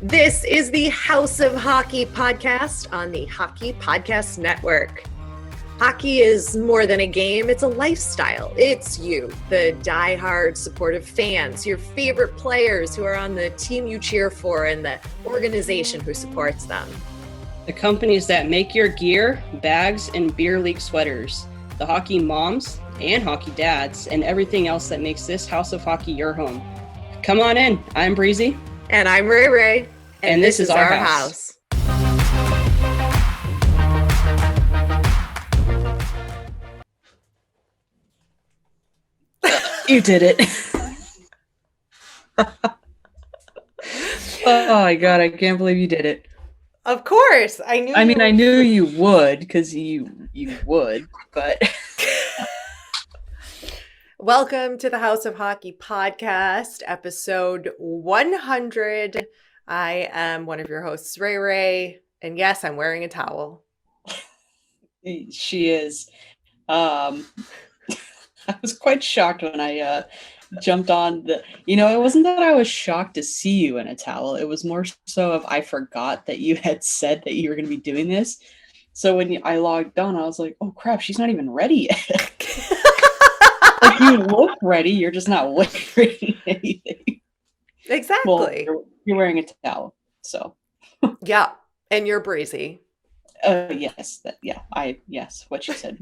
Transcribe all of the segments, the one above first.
This is the House of Hockey podcast on the Hockey Podcast Network. Hockey is more than a game, it's a lifestyle. It's you, the diehard supportive fans, your favorite players who are on the team you cheer for, and the organization who supports them. The companies that make your gear, bags, and beer league sweaters. The hockey moms and hockey dads, and everything else that makes this House of Hockey your home. Come on in. I'm Breezy. And I'm Rae Rae. And this is our house. You did it. Oh my God, I can't believe you did it. Of course. I knew you would, because you would, but... Welcome to the House of Hockey podcast, episode 100. I am one of your hosts, Rae Rae, and yes, I'm wearing a towel. She is. I was quite shocked when I jumped on it wasn't that I was shocked to see you in a towel. It was more so of I forgot that you had said that you were going to be doing this. So when I logged on, I was like, oh crap, she's not even ready yet. Like, you look ready, you're just not wearing anything. Exactly. Well, you're wearing a towel, so. Yeah, and you're Breezy. Yes, yes, what you said.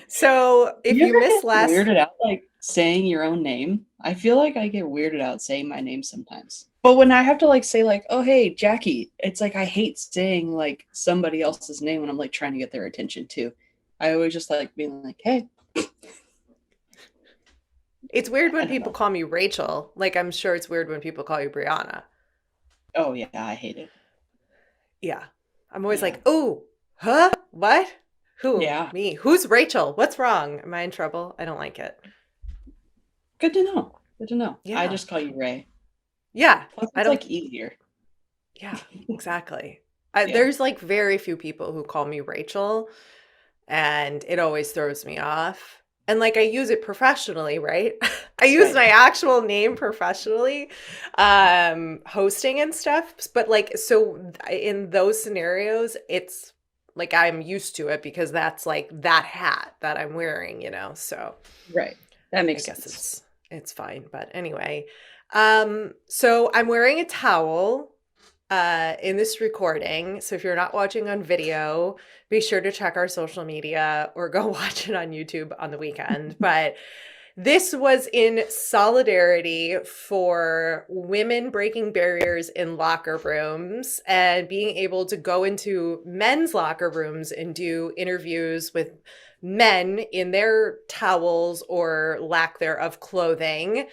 So if you missed last, weirded out like saying your own name. I feel like I get weirded out saying my name sometimes. But when I have to like say like, oh hey Jackie, it's like I hate saying like somebody else's name when I'm like trying to get their attention too. I always just like being like, hey. It's weird when people call me Rachel. Like, I'm sure it's weird when people call you Brianna. Oh yeah, I hate it. Yeah. I'm always like, oh, huh? What? Who? Yeah. Me. Who's Rachel? What's wrong? Am I in trouble? I don't like it. Good to know. Good to know. Yeah. I just call you Rae. Yeah. Plus, it's like easier. Yeah, exactly. There's like very few people who call me Rachel, and it always throws me off. And like I use it professionally, right? I use my actual name professionally, hosting and stuff. But like, so in those scenarios, it's like I'm used to it because that's like that hat that I'm wearing, so. Right. That makes sense. Sense. It's fine. But anyway, so I'm wearing a towel in this recording. So if you're not watching on video, be sure to check our social media or go watch it on YouTube on the weekend. But this was in solidarity for women breaking barriers in locker rooms and being able to go into men's locker rooms and do interviews with men in their towels or lack thereof clothing.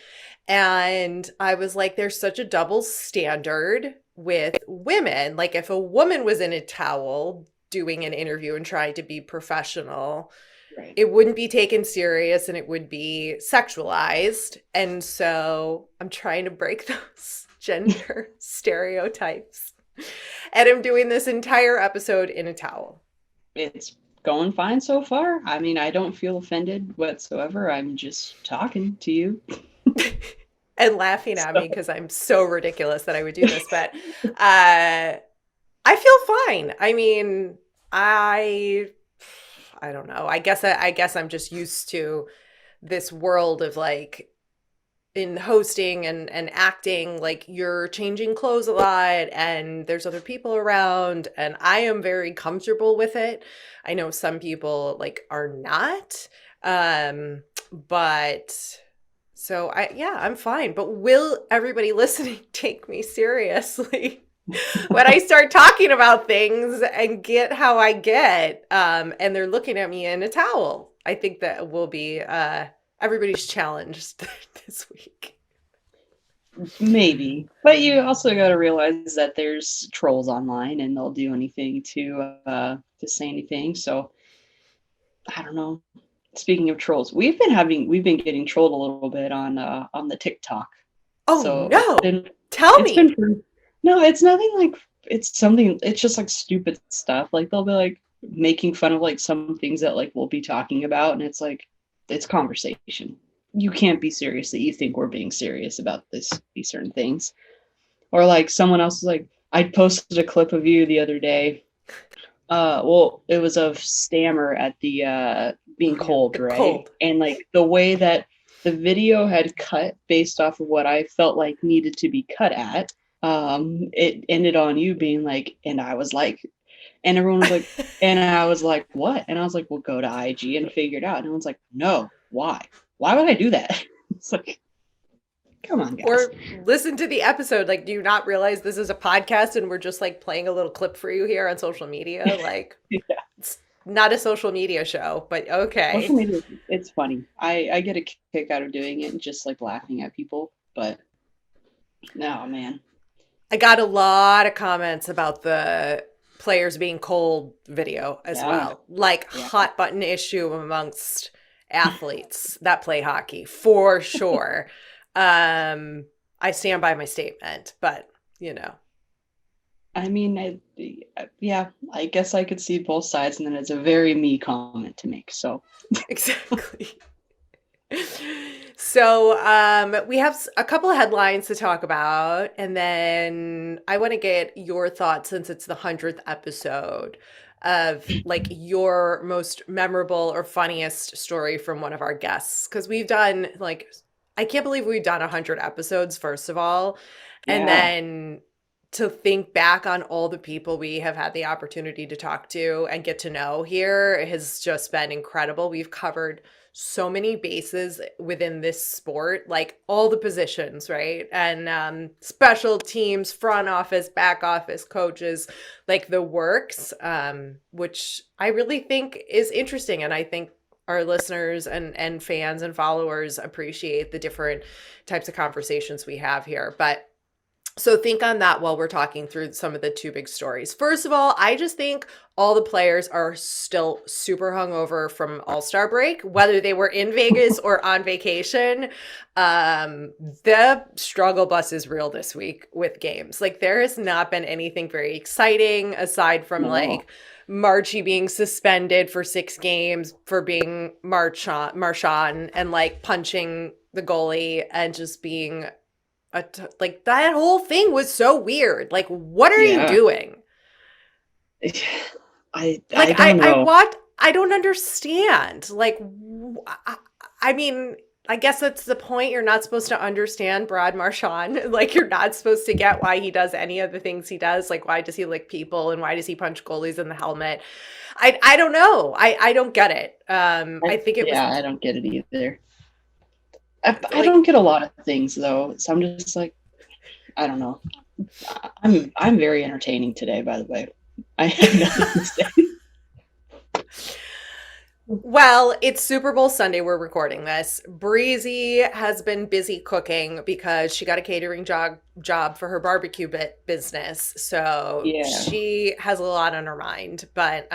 And I was like, there's such a double standard with women. Like if a woman was in a towel doing an interview and trying to be professional, right, it wouldn't be taken serious and it would be sexualized. And so I'm trying to break those gender stereotypes. And I'm doing this entire episode in a towel. It's going fine so far. I mean, I don't feel offended whatsoever. I'm just talking to you. And laughing at me because I'm so ridiculous that I would do this. But I feel fine. I mean, I don't know. I guess I'm just used to this world of like in hosting and acting, like you're changing clothes a lot and there's other people around, and I am very comfortable with it. I know some people like are not, but so I'm fine. But will everybody listening take me seriously when I start talking about things and get how I get, and they're looking at me in a towel? I think that will be everybody's challenge this week. Maybe, but you also got to realize that there's trolls online and they'll do anything to say anything. So I don't know. Speaking of trolls, we've been getting trolled a little bit on the TikTok. Oh so no! Tell me. No, it's nothing like it's something. It's just like stupid stuff. Like they'll be like making fun of like some things that like we'll be talking about, and it's like it's conversation. You can't be serious that you think we're being serious about these certain things. Or like someone else was like, I posted a clip of you the other day. Well, it was of Stammer at the being Oh yeah, cold, the right? cold. And like the way that the video had cut based off of what I felt like needed to be cut at, it ended on you being like, and I was like, and everyone was like, and I was like, what? And I was like, well, go to IG and figure it out. And everyone's like, no, why? Why would I do that? It's like, come on, guys. Or listen to the episode. Like, do you not realize this is a podcast and we're just like playing a little clip for you here on social media? Like, Yeah. it's not a social media show, but Social okay. media, it's funny. I get a kick out of doing it and just like laughing at people. But no, man. I got a lot of comments about the players being cold video as Yeah. well. Like, Yeah. hot button issue amongst athletes that play hockey for sure. I stand by my statement, but you know. I mean, yeah, I guess I could see both sides, and then it's a very me comment to make. So, Exactly. So, we have a couple of headlines to talk about, and then I want to get your thoughts since it's the 100th episode of like your most memorable or funniest story from one of our guests. Because we've done like, I can't believe we've done 100 episodes, first of all. And yeah. then to think back on all the people we have had the opportunity to talk to and get to know here has just been incredible. We've covered so many bases within this sport, like all the positions, right? And special teams, front office, back office, coaches, like the works, which I really think is interesting. And I think our listeners and fans and followers appreciate the different types of conversations we have here. But so think on that while we're talking through some of the two big stories. First of all, I just think all the players are still super hungover from All-Star break, whether they were in Vegas or on vacation. The struggle bus is real this week with games. Like there has not been anything very exciting aside from No. like Marchie being suspended for 6 games for being Marchand and like punching the goalie and just being like that whole thing was so weird. Like, what are you Yeah. doing? I Like, don't know. I don't understand. Like, I mean, I guess that's the point. You're not supposed to understand Brad Marchand. Like, you're not supposed to get why he does any of the things he does. Like, why does he lick people and why does he punch goalies in the helmet? I don't know. I don't get it. I think it was Yeah, I don't get it either. I like don't get a lot of things though, so I'm just like, I don't know. I'm very entertaining today, by the way. I have nothing to say. Well, it's Super Bowl Sunday. We're recording this. Breezy has been busy cooking because she got a catering job for her barbecue business. So Yeah. she has a lot on her mind. But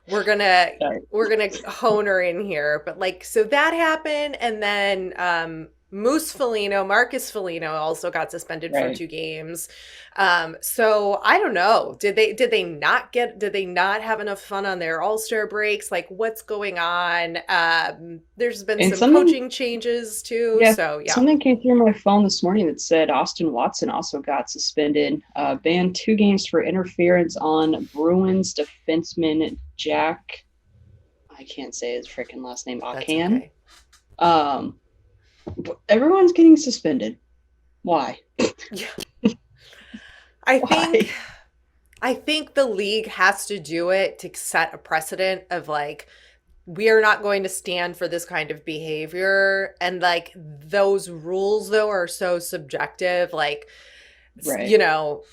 we're gonna Sorry. we're gonna hone her in here. But like, so that happened, and then Marcus Foligno also got suspended for Right. 2 games. So I don't know. Did they not have enough fun on their All-Star breaks? Like what's going on? There's been And some something, coaching changes too. yeah, So yeah. something came through my phone this morning that said Austin Watson also got suspended, banned 2 games for interference on Bruins defenseman Jack. I can't say his freaking last name. That's Akan. okay. Everyone's getting suspended. Why? Yeah. I Why? think I think the league has to do it to set a precedent of like we are not going to stand for this kind of behavior, and like those rules though are so subjective, like Right. you know,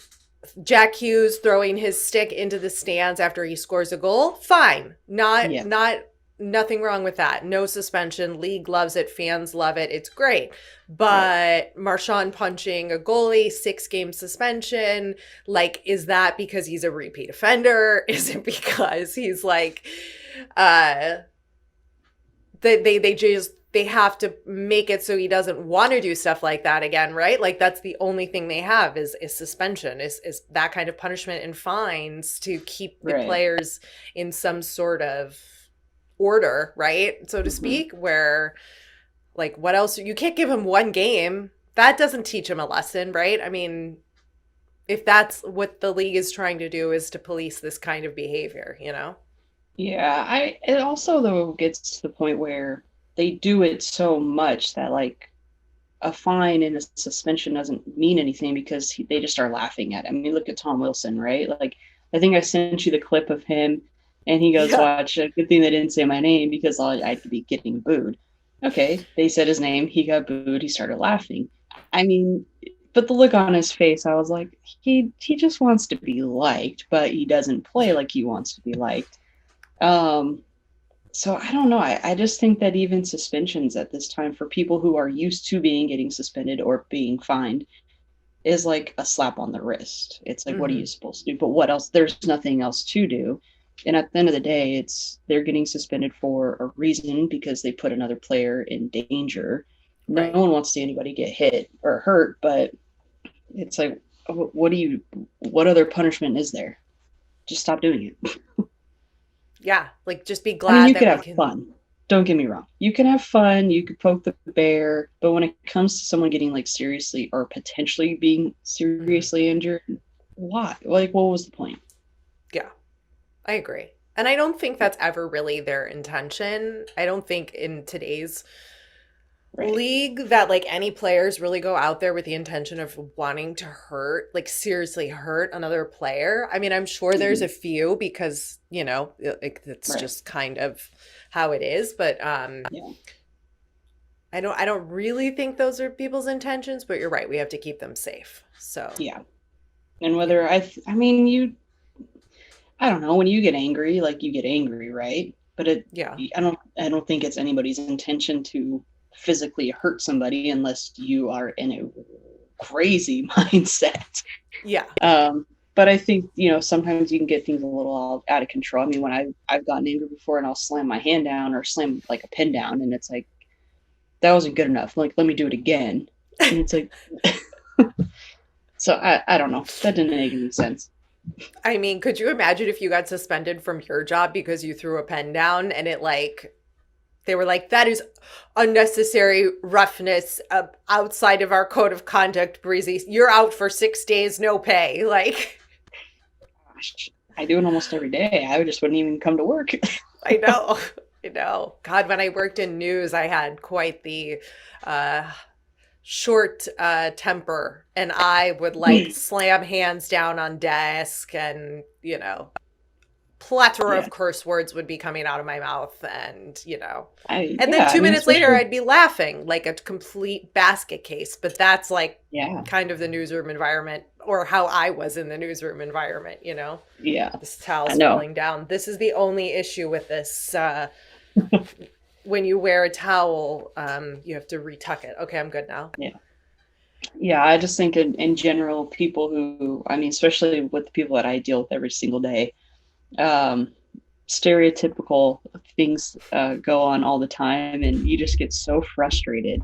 Jack Hughes throwing his stick into the stands after he scores a goal, fine. Yeah. Nothing wrong with that. No suspension. League loves it. Fans love it. It's great. Right. But Marchand punching a goalie, 6 game suspension. Like, is that because he's a repeat offender? Is it because he's like, uh, they have to make it so he doesn't want to do stuff like that again, right? Like that's the only thing they have is suspension, is that kind of punishment and fines to keep the Right. players in some sort of order, right? So to Mhm. speak, where like what else? You can't give him 1 game that doesn't teach him a lesson, right? I mean, if that's what the league is trying to do is to police this kind of behavior, you know? Yeah, I it also though gets to the point where they do it so much that like a fine and a suspension doesn't mean anything because they just start laughing at it. I mean, look at Tom Wilson, right? Like, I think I sent you the clip of him, and he goes, Yeah. "Watch, a good thing they didn't say my name because I'd be getting booed." Okay, they said his name, he got booed, he started laughing. I mean, but the look on his face, I was like, he just wants to be liked, but he doesn't play like he wants to be liked. Um, so I don't know. I just think that even suspensions at this time for people who are used to being getting suspended or being fined is like a slap on the wrist. It's like, what are you Hmm. supposed to do? But what else? There's nothing else to do. And at the end of the day, it's they're getting suspended for a reason because they put another player in danger. No Right. one wants to see anybody get hit or hurt, but it's like, what do you? What other punishment is there? Just stop doing it. Yeah. Like, just be I mean, glad you could that we have can. fun. Don't get me wrong. You can have fun. You could poke the bear, but when it comes to someone getting like seriously or potentially being Mhm. seriously injured, why? Like, what was the point? Yeah, I agree. And I don't think that's ever really their intention. I don't think in today's Right. league that like any players really go out there with the intention of wanting to hurt, like seriously hurt another player. I mean, I'm sure there's Hmm. a few because, you know, like it's Right. just kind of how it is, but Yeah. I don't really think those are people's intentions, but you're right. We have to keep them safe. So, Yeah. And you whether know. I mean, I don't know. When you get angry, like you get angry, right? But Yeah. I don't think it's anybody's intention to physically hurt somebody unless you are in a crazy mindset. Yeah. Um, but I think sometimes you can get things a little out of control. I mean, when I've gotten angry before, and I'll slam my hand down or slam like a pin down, and it's like that wasn't good enough. Like let me do it again, and it's like so I don't know. That didn't make any sense. I mean, could you imagine if you got suspended from your job because you threw a pen down and it like they were like, that is unnecessary roughness outside of our code of conduct, Breezy. You're out for 6 days, no pay. Like, Gosh, I do it almost every day. I just wouldn't even come to work. I know. I know. God, when I worked in news, I had quite the uh, short temper, and I would like slam hands down on desk and, plethora Yeah, of curse words would be coming out of my mouth and I and then yeah. I two mean, minutes later especially I'd be laughing like a complete basket case, but that's like yeah, kind of the newsroom environment or how I was in the newsroom environment. yeah. This I towel's know. falling down. This is the only issue with this. When you wear a towel, you have to retuck it. Okay, I'm good now. Yeah, yeah. I just think in general, people who I mean, especially with the people that I deal with every single day, um, stereotypical things go on all the time, and you just get so frustrated.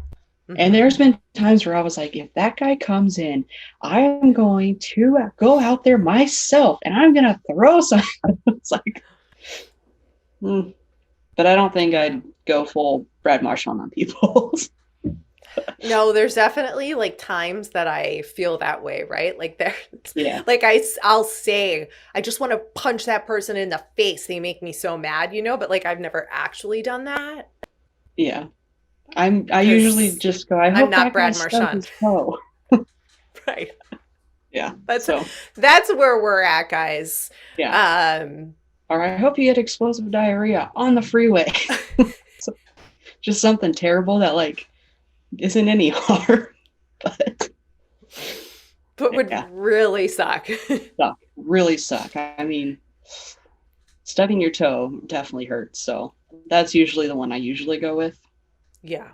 And Hmm. there's been times where I was like, if that guy comes in, I am going to go out there myself and I'm going to throw something. It's like, hmm. But I don't think I'd go full Brad Marchand on people. No, there's definitely like times that I feel that way, right? Like there, Yeah. like I'll say, I just want to punch that person in the face. They make me so mad. But like I've never actually done that Yeah. I usually because just go, I I'm hope not that guy Brad stubs Marchand, his toe. right? Yeah. That's So, that's where we're at, guys. yeah. Um, Or I hope you get explosive diarrhea on the freeway. So, just something terrible that like isn't any harm. But but would yeah, really suck. suck. Really suck. I mean, stubbing your toe definitely hurts. So that's usually the one I usually go with. Yeah.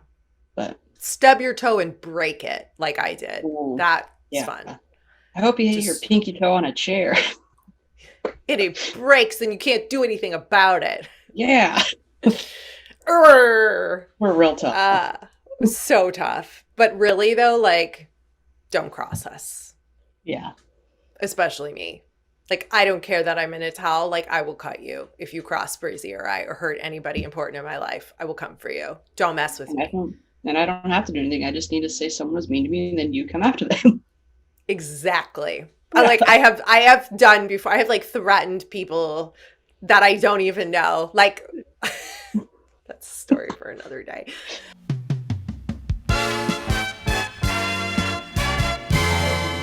But Stub your toe and break it like I did. ooh, That's yeah. fun. I hope you hit your Just pinky toe on a chair. it breaks and you can't do anything about it. Yeah. Urgh. We're real tough. Uh, so tough. But really though, like, don't cross us. Yeah. Especially me. Like, I don't care that I'm in a towel. Like, I will cut you if you cross Breezy or I or hurt anybody important in my life. I will come for you. Don't mess with And I me. don't and I don't have to do anything. I just need to say someone was mean to me, and then you come after them. Exactly. Yeah. I have done before. I have like threatened people that I don't even know. Like that's a story for another day.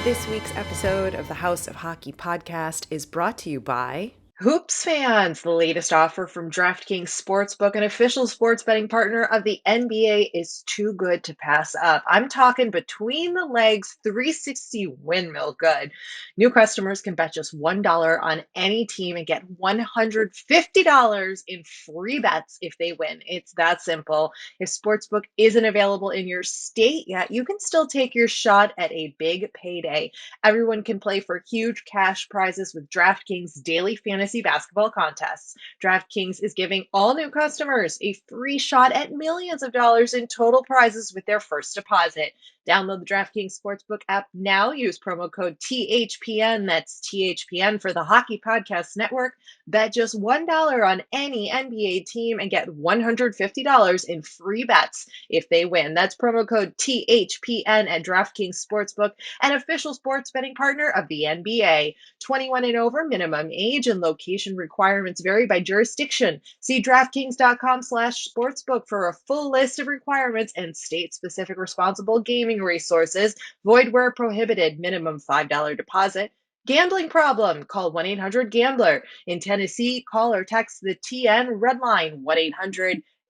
This week's episode of the House of Hockey podcast is brought to you by Hoops Fans, the latest offer from DraftKings Sportsbook, an official sports betting partner of the NBA, is too good to pass up. I'm talking between the legs 360 windmill good. New customers can bet just $1 on any team and get $150 in free bets if they win. It's that simple. If Sportsbook isn't available in your state yet, you can still take your shot at a big payday. Everyone can play for huge cash prizes with DraftKings daily fantasy basketball contests. DraftKings is giving all new customers a free shot at millions of dollars in total prizes with their first deposit. Download the DraftKings Sportsbook app now. Use promo code THPN. That's THPN for the Hockey Podcast Network. Bet just $1 on any NBA team and get $150 in free bets if they win. That's promo code THPN at DraftKings Sportsbook, an official sports betting partner of the NBA. 21 and over, minimum age and location requirements vary by jurisdiction. See DraftKings.com/sportsbook for a full list of requirements and state-specific responsible gaming resources. Void where prohibited. Minimum $5 deposit. Gambling problem? Call 1-800-GAMBLER. In Tennessee, call or text the TN Red Line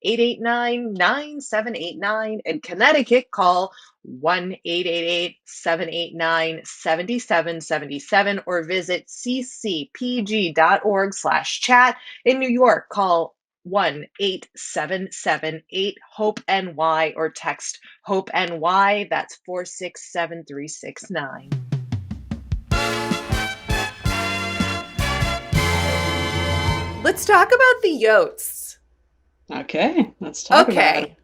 1-800-889-9789. In Connecticut, call 1-888-789-7777 or visit ccpg.org/chat. In New York, call 1-877-8-HOPE-NY or text HOPE-NY. That's 467-369. Let's talk about the Yotes. Okay, let's talk about it.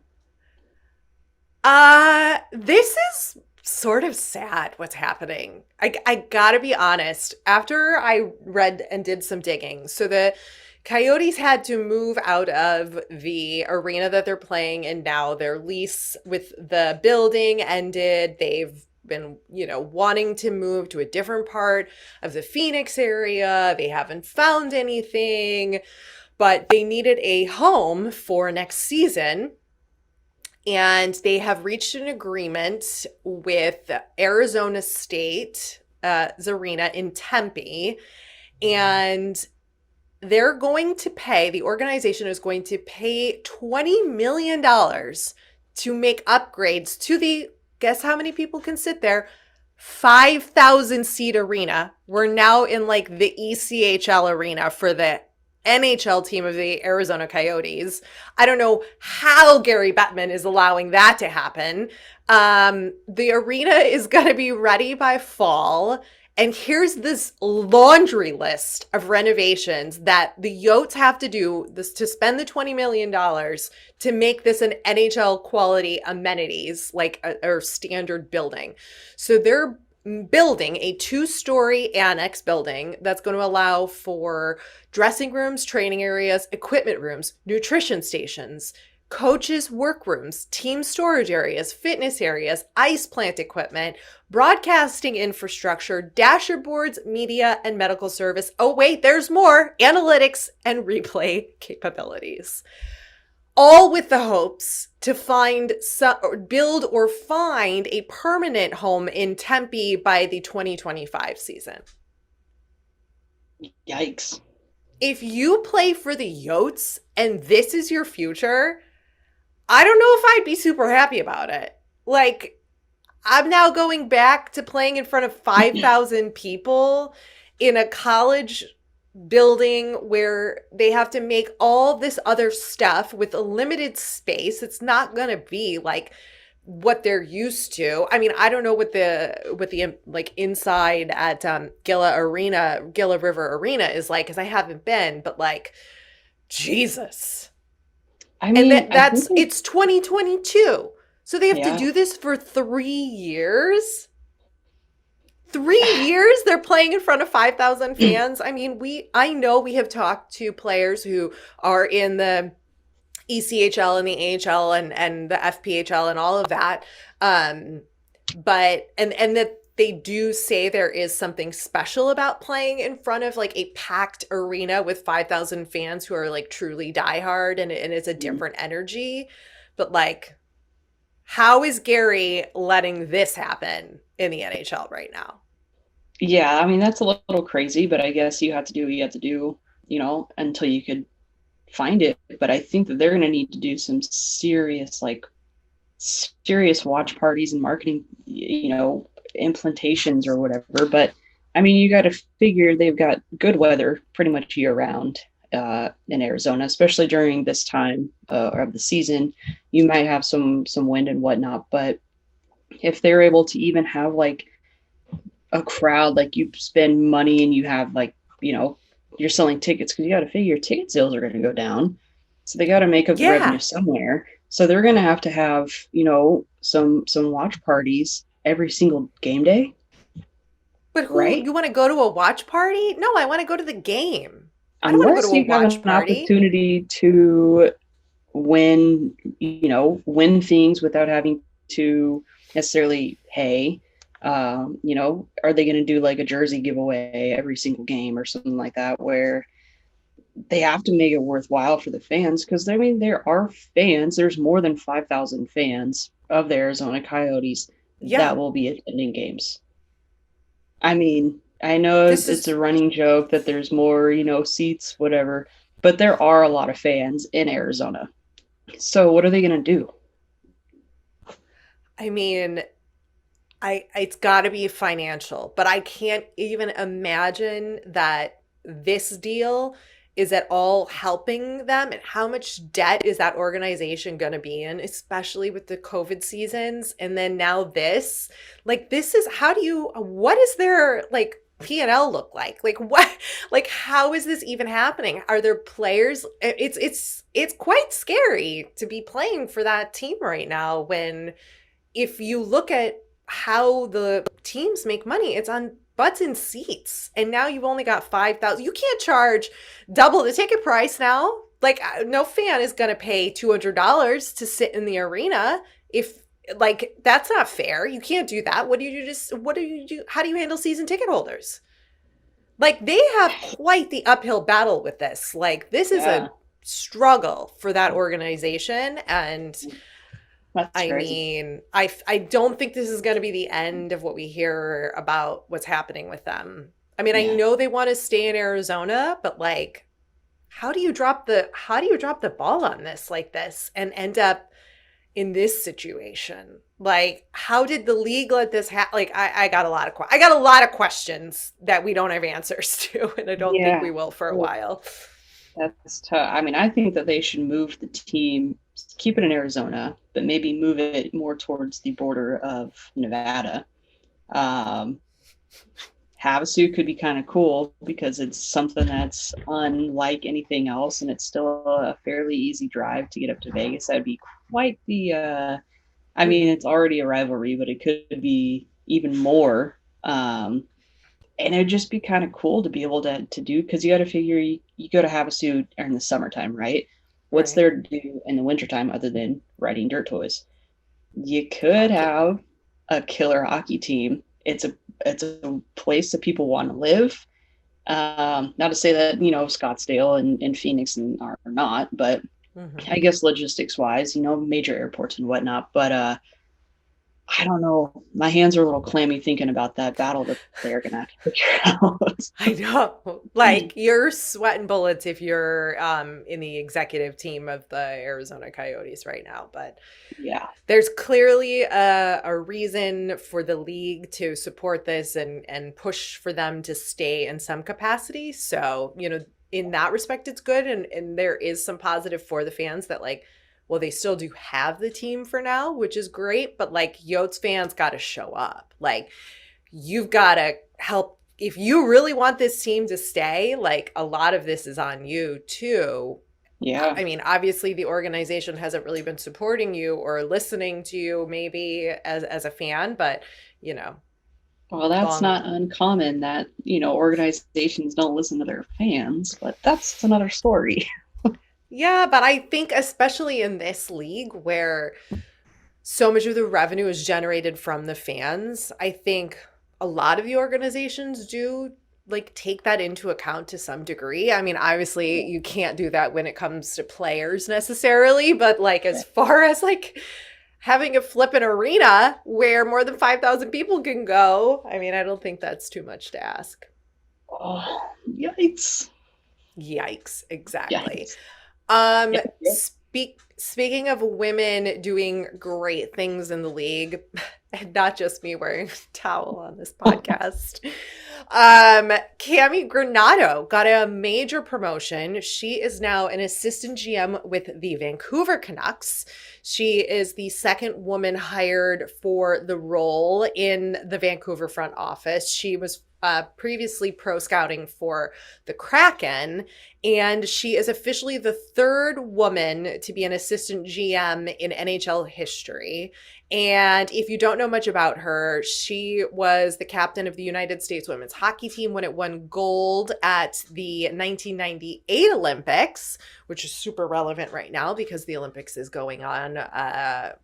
This is sort of sad what's happening. I gotta be honest. After I read and did some digging, so the Coyotes had to move out of the arena that they're playing in now. Their lease with the building ended. They've been, wanting to move to a different part of the Phoenix area. They haven't found anything, but they needed a home for next season. And they have reached an agreement with Arizona State arena in Tempe. And they're going to pay, the organization is going to pay $20 million to make upgrades to the, guess how many people can sit there? 5,000 seat arena. We're now in like the ECHL arena for the NHL team of the Arizona Coyotes. I don't know how Gary Bettman is allowing that to happen. The arena is going to be ready by fall. And here's this laundry list of renovations that the Yotes have to do this to spend the $20 million to make this an NHL quality amenities, like a standard building. So they're building a 2-story annex building that's going to allow for dressing rooms, training areas, equipment rooms, nutrition stations, coaches' workrooms, team storage areas, fitness areas, ice plant equipment, broadcasting infrastructure, dasher boards, media, and medical service. Oh, wait, there's more. Analytics and replay capabilities. All with the hopes to build or find a permanent home in Tempe by the 2025 season. Yikes. If you play for the Yotes and this is your future, I don't know if I'd be super happy about it. Like, I'm now going back to playing in front of 5,000 people in a college building where they have to make all this other stuff with a limited space. It's not going to be like what they're used to. I mean, I don't know what the like inside at Gila River Arena is like, because I haven't been, but like, Jesus. I mean, And it's 2022. So they have to yeah. do this for 3 years. 3 years they're playing in front of 5,000 fans. I mean, I know we have talked to players who are in the ECHL and the AHL and the FPHL and all of that. Um, but and that they do say there is something special about playing in front of like a packed arena with 5,000 fans who are like truly diehard, and it's a different energy. But like, how is Gary letting this happen in the NHL right now? Yeah, I mean that's a little crazy, but I guess you have to do what you have to do, until you could find it. But I think that they're going to need to do some serious watch parties and marketing, implementations or whatever. But I mean, you got to figure they've got good weather pretty much year round in Arizona, especially during this time of the season. You might have some wind and whatnot, but if they're able to even have like a crowd, like you spend money and you have like, you're selling tickets because you got to figure ticket sales are going to go down. So they got to make up the revenue Yeah, somewhere. So they're going to have, some watch parties every single game day, but who right? you want to go to a watch party? No, I want to go to the game. I don't want to go to Unless a you have watch an party. opportunity to win things without having to necessarily pay. Are they going to do like a jersey giveaway every single game or something like that where they have to make it worthwhile for the fans? Because I mean, there are fans. There's more than 5,000 fans of the Arizona Coyotes Yeah, that will be attending games. I mean, I know this it's is a running joke that there's more, seats, whatever, but there are a lot of fans in Arizona. So what are they going to do? I mean, I it's got to be financial, but I can't even imagine that this deal is at all helping them. And how much debt is that organization going to be in, especially with the COVID seasons? And then now this, like, this is how do you, what is their like P&L look like? Like, what, like, how is this even happening? Are there players? It's quite scary to be playing for that team right now when if you look at how the teams make money, it's on butts and seats. And now you've only got 5,000. You can't charge double the ticket price now. Like, no fan is going to pay $200 to sit in the arena. If, like, that's not fair. You can't do that. What do you do? How do you handle season ticket holders? Like, they have quite the uphill battle with this. Like, this is a Yeah, struggle for that organization. And that's I crazy. mean, I don't think this is going to be the end of what we hear about what's happening with them. I mean, I Yeah. know they want to stay in Arizona, but like, how do you drop the ball on this like this and end up in this situation? Like, how did the league let this happen? Like, I got a lot of I got a lot of questions that we don't have answers to, and I don't think Yeah. we will for a Well, while. that's tough. I mean, I think that they should move the team, keep it in Arizona, but maybe move it more towards the border of Nevada. Um, Havasu could be kind of cool because it's something that's unlike anything else, and it's still a fairly easy drive to get up to Vegas. That'd be quite the. I mean, it's already a rivalry, but it could be even more. And it'd just be kind of cool to be able to do because you got to figure you go to Havasu in the summertime, right? What's Right. there to do in the wintertime other than riding dirt toys? You could Hockey. have a killer hockey team. It's a place that people want to live. Not to say that Scottsdale and Phoenix are not, but Hmm. I guess logistics wise, major airports and whatnot. But I don't know. My hands are a little clammy thinking about that battle that they're gonna have to figure out. I know. Like you're sweating bullets if you're in the executive team of the Arizona Coyotes right now, but Yeah, there's clearly a reason for the league to support this and push for them to stay in some capacity. So, in that respect it's good, and there is some positive for the fans that like, well, they still do have the team for now, which is great, but like Yotes fans got to show up. Like you've got to help if you really want this team to stay, like a lot of this is on you too. yeah. I mean, obviously the organization hasn't really been supporting you or listening to you maybe as a fan, but you know, Well, that's long not uncommon that organizations don't listen to their fans, but that's another story. Yeah, but I think especially in this league where so much of the revenue is generated from the fans, I think a lot of the organizations do like take that into account to some degree. I mean, obviously you can't do that when it comes to players necessarily, but like as Right. far as like having a flippin' arena where more than 5,000 people can go, I mean, I don't think that's too much to ask. Oh, yikes. Yikes, exactly. Yikes. Um, Yeah, yeah. speaking of women doing great things in the league, and not just me wearing a towel on this podcast. Cammi Granato got a major promotion. She is now an assistant GM with the Vancouver Canucks. She is the second woman hired for the role in the Vancouver front office. She was previously pro scouting for the Kraken, and she is officially the third woman to be an assistant GM in NHL history. And if you don't know much about her, she was the captain of the United States women's hockey team when it won gold at the 1998 Olympics, which is super relevant right now because the Olympics is going on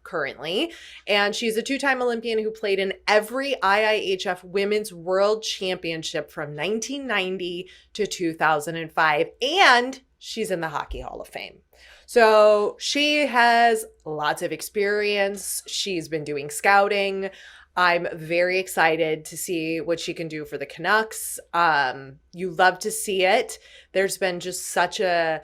currently. And she's a two-time Olympian who played in every IIHF Women's World Championship from 1990 to 2005. And she's in the Hockey Hall of Fame. So she has lots of experience. She's been doing scouting. I'm very excited to see what she can do for the Canucks. You love to see it. There's been just such a,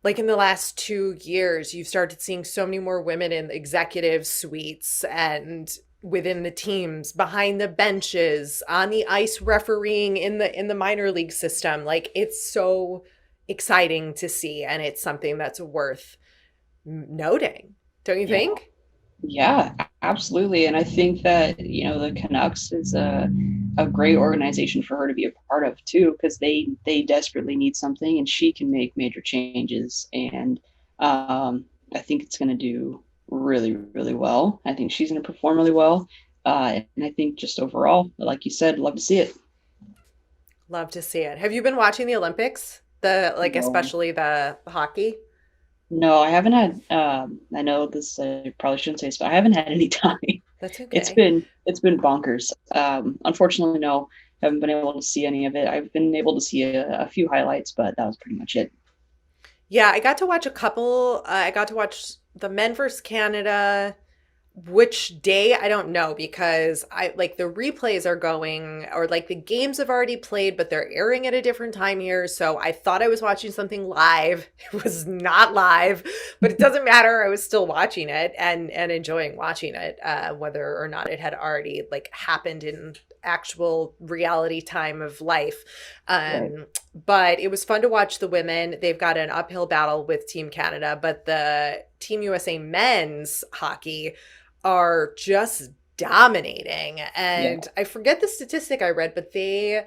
like in the last 2 years, you've started seeing so many more women in executive suites and within the teams, behind the benches, on the ice refereeing in the minor league system. Like it's so exciting to see, and it's something that's worth noting, don't you Yeah. think? Yeah, absolutely. And I think that, the Canucks is a great organization for her to be a part of too, because they desperately need something and she can make major changes. And I think it's going to do really, really well. I think she's going to perform really well. And I think just overall, like you said, love to see it. Love to see it. Have you been watching the Olympics? The like No, especially the hockey? no, I haven't had. I know this. I probably shouldn't say this, but I haven't had any time. That's It's okay. been it's been bonkers. Unfortunately, no, haven't been able to see any of it. I've been able to see a few highlights, but that was pretty much it. Yeah, I got to watch a couple. I got to watch the men versus Canada. Which day I don't know because I like the replays are going or like the games have already played, but they're airing at a different time here. So I thought I was watching something live. It was not live, but it doesn't matter. I was still watching it and enjoying watching it, whether or not it had already like happened in actual reality time of life. Right. But it was fun to watch the women. They've got an uphill battle with Team Canada, but the Team USA men's hockey are just dominating. Yeah. And I forget the statistic I read, but they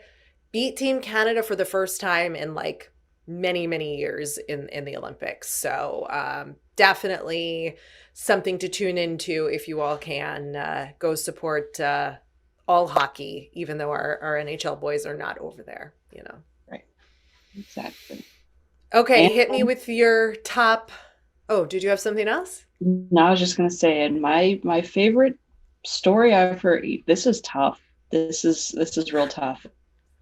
beat Team Canada for the first time in like many, many years in the Olympics. So definitely something to tune into if you all can go support all hockey, even though our NHL boys are not over there, you know. Right. Exactly. Okay, And hit me with your top. Oh, did you have something else? now I was just gonna say, and my favorite story I've heard. This is tough. This is real tough.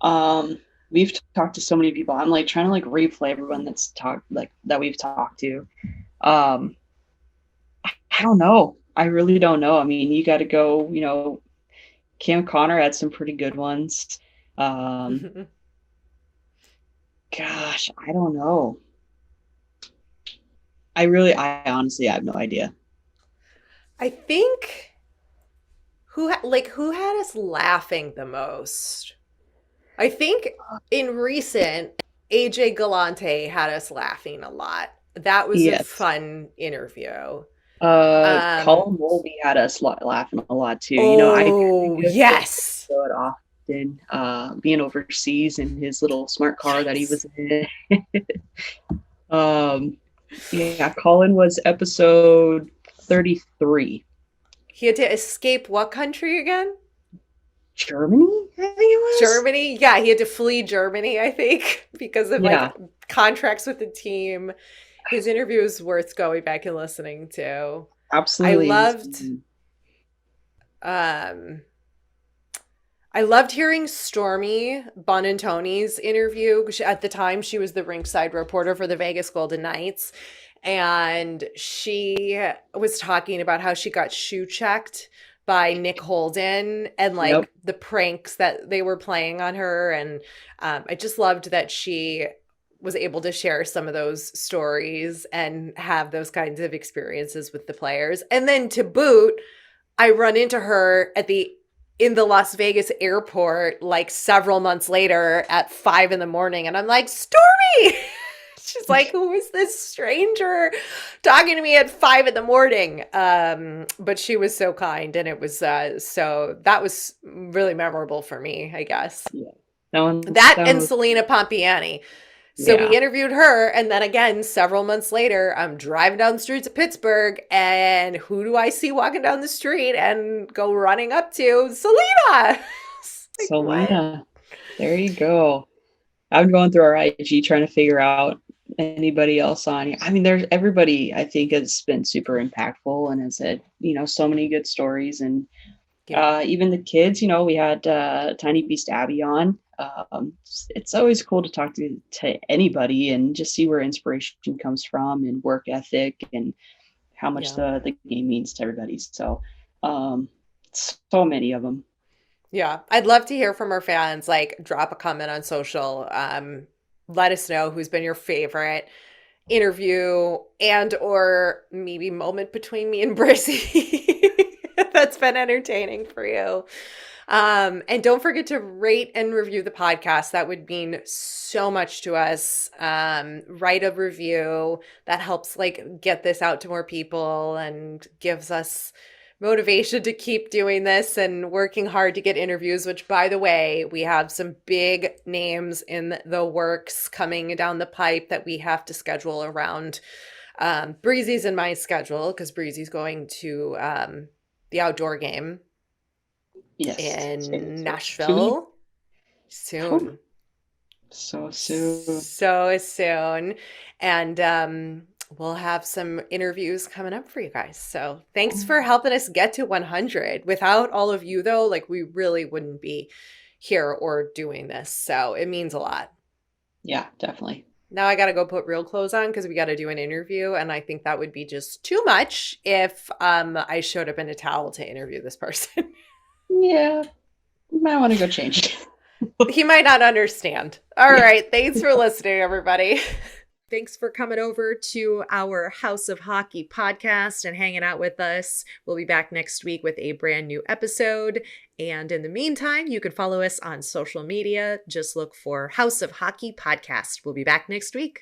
Um, we've talked to so many people. I'm like trying to like replay everyone that's talked like that we've talked to. Um, I don't know. I really don't know. I mean, you got to go. Cam Connor had some pretty good ones. Um, gosh, I don't know. I honestly, I have no idea. I think who had us laughing the most? I think in recent AJ Galante had us laughing a lot. That was a Yes. fun interview. Colin Um Mulvey had us laughing a lot too. I kind of oh, get yes. it often, being overseas in his little smart car that he Yes. was in. um, yeah, Colin was episode 33. He had to escape what country again? Germany, I think it was. Germany. Yeah, he had to flee Germany, I think, because of Yeah, like contracts with the team. His interview is worth going back and listening to. I Absolutely loved insane. um I loved hearing Stormy Bonantoni's interview. At the time, she was the rinkside reporter for the Vegas Golden Knights. And she was talking about how she got shoe checked by Nick Holden and Yep. like the pranks that they were playing on her. And I just loved that she was able to share some of those stories and have those kinds of experiences with the players. And then to boot, I run into her at the in the Las Vegas airport like several months later at 5 in the morning, and I'm like, Stormy. She's like, who is this stranger talking to me at 5 in the morning? But she was so kind, and it was so that was really memorable for me, I guess. Yeah. That That one and was, Selena Pompiani. So we yeah. interviewed her, and then again, several months later, I'm driving down the streets of Pittsburgh, and who do I see walking down the street and go running up to? Selena! It's like, what? Selena. There you go. I'm going through our IG trying to figure out anybody else on here. I mean, there's everybody I think has been super impactful and has had, so many good stories. And Yeah, even the kids, we had Tiny Beast Abby on. It's always cool to talk to anybody and just see where inspiration comes from and work ethic and how much yeah, the game means to everybody. So, um, so many of them. yeah. I'd love to hear from our fans. Like, drop a comment on social. Let us know who's been your favorite interview and or maybe moment between me and Brissy that's been entertaining for you. And don't forget to rate and review the podcast. That would mean so much to us. Write a review that helps like get this out to more people and gives us motivation to keep doing this and working hard to get interviews, which by the way, we have some big names in the works coming down the pipe that we have to schedule around Breezy's in my schedule because Breezy's going to the outdoor game Yes. in Soon. Nashville Whew. soon. So soon. So soon. And we'll have some interviews coming up for you guys. So thanks for helping us get to 100. Without all of you, though, like we really wouldn't be here or doing this. So it means a lot. Yeah, definitely. Now I got to go put real clothes on because we got to do an interview. And I think that would be just too much if I showed up in a towel to interview this person. Yeah, might want to go change. He might not understand. All Yeah. right. Thanks for listening, everybody. Thanks for coming over to our House of Hockey podcast and hanging out with us. We'll be back next week with a brand new episode. And in the meantime, you can follow us on social media. Just look for House of Hockey podcast. We'll be back next week.